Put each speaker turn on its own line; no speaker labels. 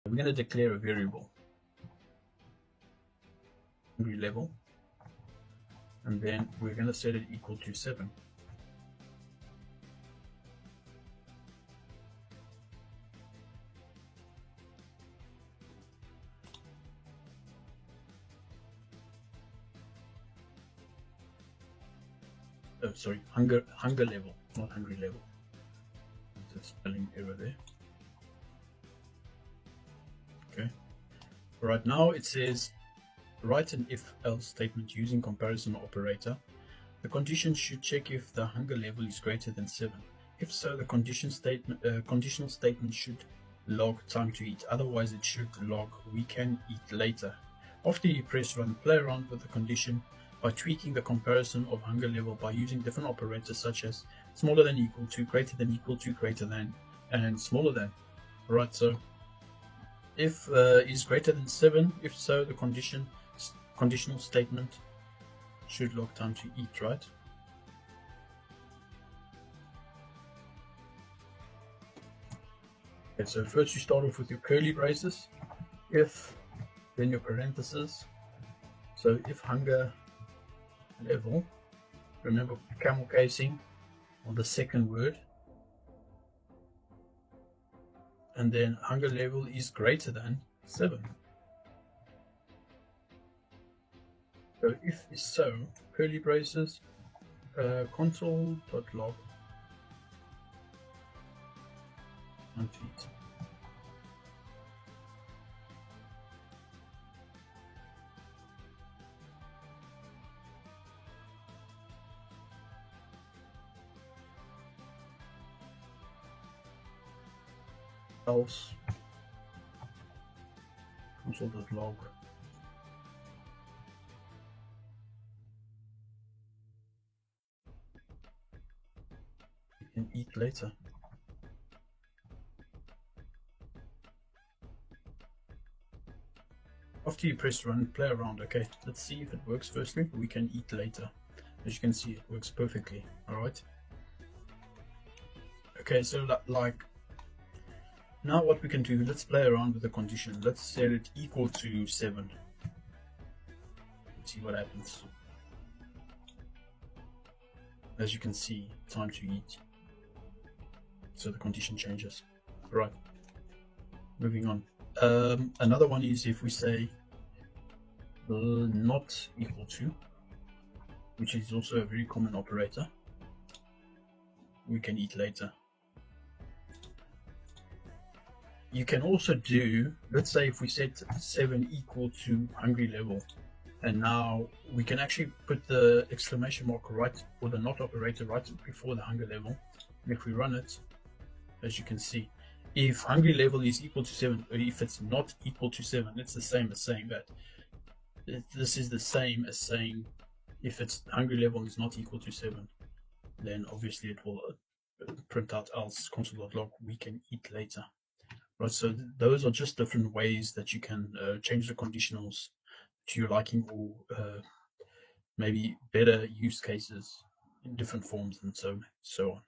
We're going to declare a variable, hungry level, and then we're going to set it equal to 7. Oh, sorry, hunger level, not hungry level. There's a spelling error there. Okay. Right now it says write an if-else statement using comparison operator. The condition should check if the hunger level is greater than 7. If so, the conditional statement should log time to eat. Otherwise, it should log we can eat later. After you press run, play around with the condition by tweaking the comparison of hunger level by using different operators such as smaller than equal to, greater than equal to, greater than, and smaller than. Right, so if is greater than 7, if so, the conditional statement should log time to eat, right? Okay, so first you start off with your curly braces, if, then your parentheses. So if hunger level, remember camel casing on the second word, and then hunger level is greater than 7. So if is so, curly braces, console.log time to eat. Else console.log you can eat later. After you press run, play around. Okay, let's see if it works. Firstly, we can eat later. As you can see, it works perfectly. All right. Okay, so like now what we can do, let's play around with the condition. Let's set it equal to 7. Let's see what happens. As you can see, time to eat. So the condition changes. Right. Moving on. Another one is if we say not equal to, which is also a very common operator, we can eat later. You can also do, let's say if we set 7 equal to hungry level, and now we can actually put the exclamation mark right, or the not operator right before the hunger level. And if we run it, as you can see, if hungry level is equal to 7, or if it's not equal to 7, it's the same as saying that. This is the same as saying if its hungry level is not equal to 7, then obviously it will print out else console.log we can eat later. Right, so those are just different ways that you can change the conditionals to your liking, or maybe better use cases in different forms and so on.